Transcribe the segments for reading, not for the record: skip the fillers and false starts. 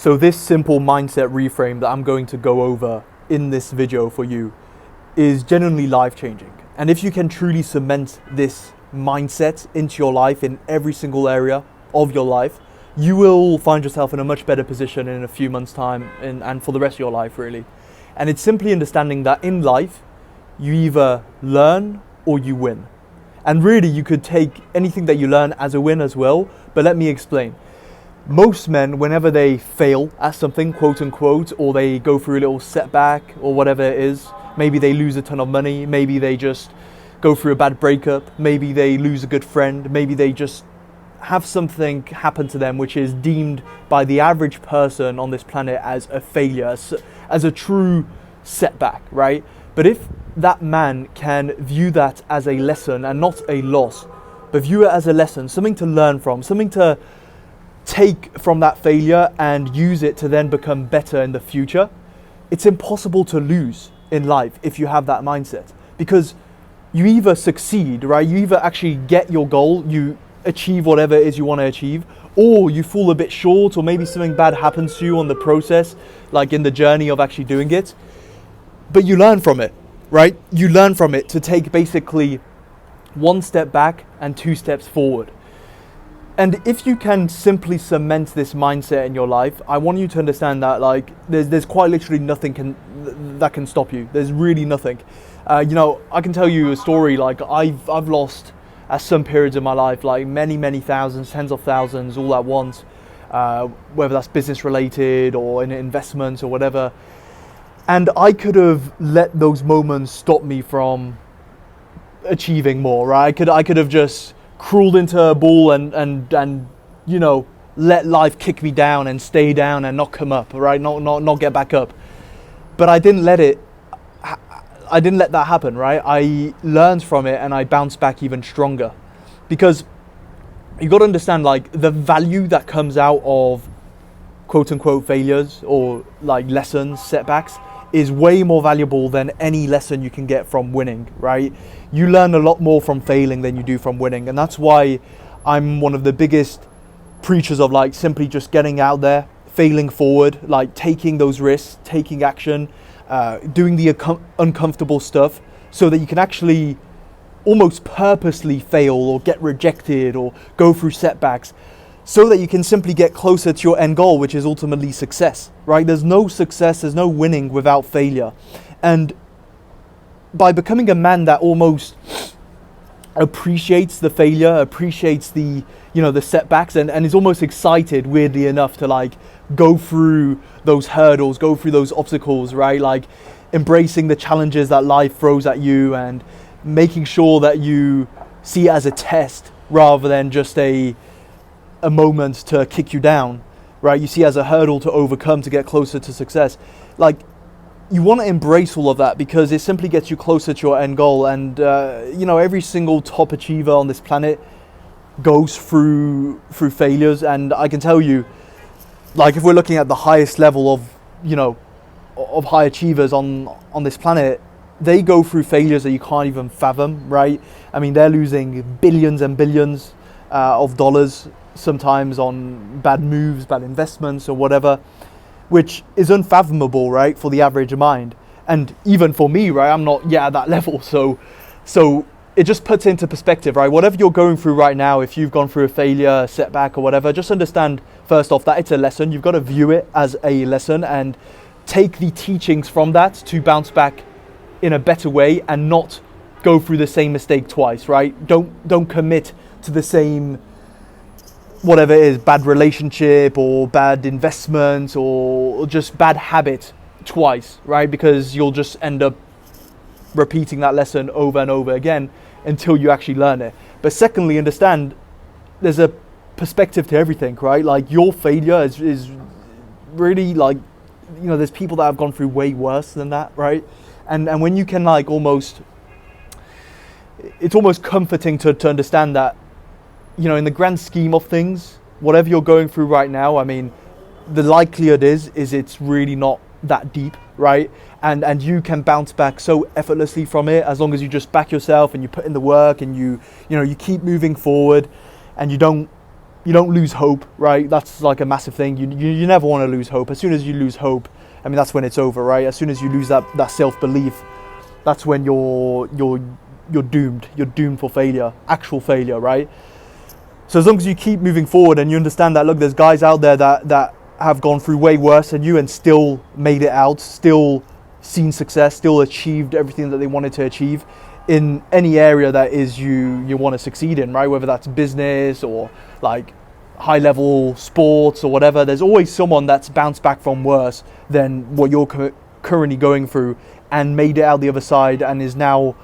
So this simple mindset reframe that I'm going to go over in this video for you is genuinely life-changing. And if you can truly cement this mindset into your life in every single area of your life, you will find yourself in a much better position in a few months' time and for the rest of your life, really. And it's simply understanding that in life, you either learn or you win. And really, you could take anything that you learn as a win as well, but let me explain. Most men, whenever they fail at something, quote unquote, or they go through a little setback or whatever it is, maybe they lose a ton of money, maybe they just go through a bad breakup, maybe they lose a good friend, maybe they just have something happen to them which is deemed by the average person on this planet as a failure, as a true setback, right? But if that man can view that as a lesson and not a loss, but view it as a lesson, something to learn from, something to take from that failure and use it to then become better in the future, it's impossible to lose in life if you have that mindset. Because you either succeed, right? You either actually get your goal, you achieve whatever it is you want to achieve, or you fall a bit short, or maybe something bad happens to you on the process, like in the journey of actually doing it. But you learn from it, right? You learn from it to take basically one step back and two steps forward. And if you can simply cement this mindset in your life, I want you to understand that like there's quite literally nothing that can stop you. There's really nothing. I can tell you a story. Like I've lost at some periods of my life like many thousands, tens of thousands all at once, whether that's business related or in investments or whatever. And I could have let those moments stop me from achieving more, right? I could have just crawled into a ball and let life kick me down and stay down and not come up, right? Not get back up. But I didn't let that happen, right? I learned from it and I bounced back even stronger. Because you got to understand like the value that comes out of quote unquote failures or like lessons, setbacks, is way more valuable than any lesson you can get from winning, right? You learn a lot more from failing than you do from winning. And that's why I'm one of the biggest preachers of like simply just getting out there, failing forward, like taking those risks, taking action, doing the uncomfortable stuff so that you can actually almost purposely fail or get rejected or go through setbacks so that you can simply get closer to your end goal, which is ultimately success, right? There's no success, there's no winning without failure. And by becoming a man that almost appreciates the failure, appreciates the setbacks and is almost excited, weirdly enough, to like go through those hurdles, go through those obstacles, right? Like embracing the challenges that life throws at you and making sure that you see it as a test rather than just a moment to kick you down, right? You see it as a hurdle to overcome to get closer to success. Like you want to embrace all of that because it simply gets you closer to your end goal. And every single top achiever on this planet goes through failures. And I can tell you, like if we're looking at the highest level of high achievers on this planet, they go through failures that you can't even fathom, right? I mean, they're losing billions and billions of dollars sometimes on bad moves, bad investments or whatever, which is unfathomable, right, for the average mind. And even for me, right, I'm not yet at that level. So it just puts into perspective, right? Whatever you're going through right now, if you've gone through a failure, a setback or whatever, just understand first off that it's a lesson. You've got to view it as a lesson and take the teachings from that to bounce back in a better way and not go through the same mistake twice, right? Don't commit to the same whatever it is, bad relationship or bad investment or just bad habit twice, right? Because you'll just end up repeating that lesson over and over again until you actually learn it. But secondly, understand there's a perspective to everything, right? Like your failure is really like, there's people that have gone through way worse than that, right? And when you can like it's almost comforting to understand that, in the grand scheme of things, whatever you're going through right now, I mean, the likelihood is it's really not that deep, right? And you can bounce back so effortlessly from it as long as you just back yourself and you put in the work and you keep moving forward and you don't you don't lose hope, right? That's like a massive thing. You never want to lose hope. As soon as you lose hope, I mean, that's when it's over, right? As soon as you lose that self-belief, that's when you're doomed. You're doomed for failure, actual failure, right? So as long as you keep moving forward and you understand that, look, there's guys out there that have gone through way worse than you and still made it out, still seen success, still achieved everything that they wanted to achieve in any area that is you want to succeed in, right? Whether that's business or like high level sports or whatever, there's always someone that's bounced back from worse than what you're currently going through and made it out the other side and is now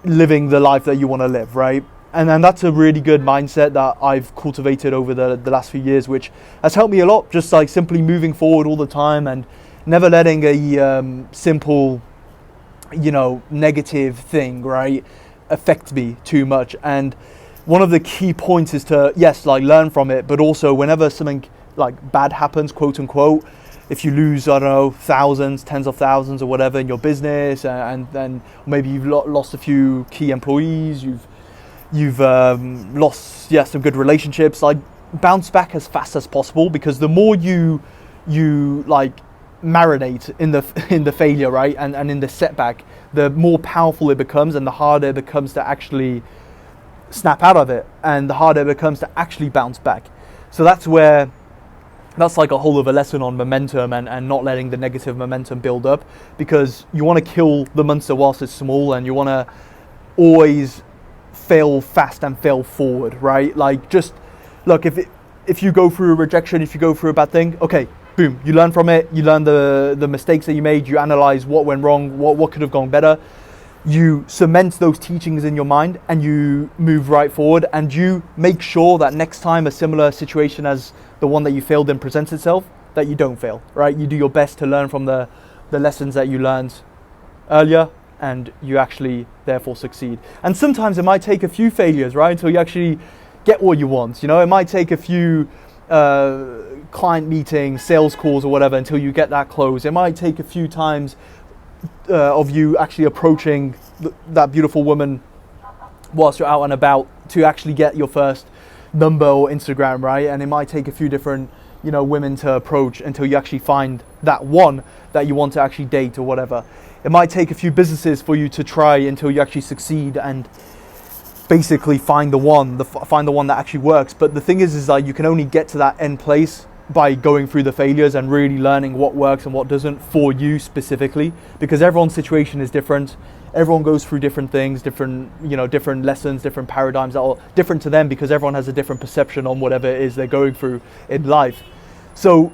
living the life that you want to live, right? And that's a really good mindset that I've cultivated over the last few years, which has helped me a lot, just like simply moving forward all the time and never letting a simple, negative thing, right, affect me too much. And one of the key points is to, yes, like learn from it, but also whenever something like bad happens, quote unquote, if you lose, I don't know, thousands, tens of thousands or whatever in your business, and then maybe you've lost a few key employees, you've lost, some good relationships, like bounce back as fast as possible, because the more you like marinate in the failure, right, and in the setback, the more powerful it becomes and the harder it becomes to actually snap out of it, and the harder it becomes to actually bounce back. So that's like a whole other lesson on momentum and not letting the negative momentum build up, because you want to kill the monster whilst it's small, and you want to always fail fast and fail forward, right? Like, just look, if you go through a rejection, if you go through a bad thing, okay, boom, you learn from it, you learn the mistakes that you made, you analyze what went wrong, what could have gone better, you cement those teachings in your mind, and you move right forward, and you make sure that next time a similar situation as the one that you failed in presents itself, that you don't fail, right? You do your best to learn from the lessons that you learned earlier, and you actually therefore succeed. And sometimes it might take a few failures, right, until you actually get what you want. It might take a few client meetings, sales calls or whatever until you get that close. It might take a few times of you actually approaching that beautiful woman whilst you're out and about to actually get your first number or Instagram, right? And it might take a few different women to approach until you actually find that one that you want to actually date or whatever. It might take a few businesses for you to try until you actually succeed and basically find the one that actually works. But the thing is like, you can only get to that end place by going through the failures and really learning what works and what doesn't for you specifically, because everyone's situation is different. Everyone goes through different things, different lessons, different paradigms that are different to them, because everyone has a different perception on whatever it is they're going through in life. So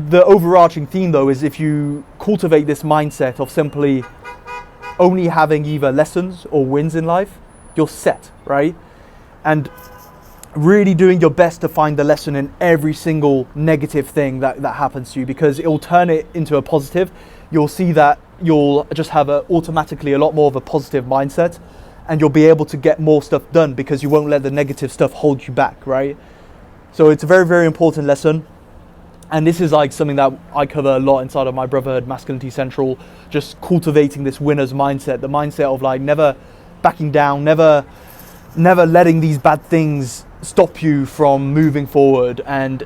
the overarching theme though is, if you cultivate this mindset of simply only having either lessons or wins in life, you're set, right? And really doing your best to find the lesson in every single negative thing that happens to you, because it will turn it into a positive. You'll see that you'll just have automatically a lot more of a positive mindset, and you'll be able to get more stuff done because you won't let the negative stuff hold you back, right? So it's a very, very important lesson. And this is like something that I cover a lot inside of my Brotherhood Masculinity Central, just cultivating this winner's mindset, the mindset of like never backing down, never letting these bad things stop you from moving forward and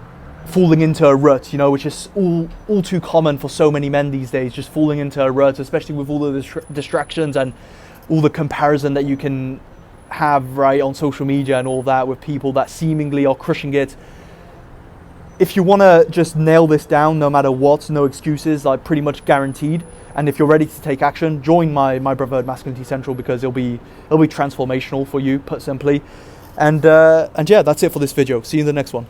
falling into a rut, which is all too common for so many men these days, just falling into a rut, especially with all the distractions and all the comparison that you can have, right, on social media and all that, with people that seemingly are crushing it. If you want to just nail this down, no matter what, no excuses, like pretty much guaranteed. And if you're ready to take action, join my Brotherhood Masculinity Central, because it'll be transformational for you, put simply. And yeah, that's it for this video. See you in the next one.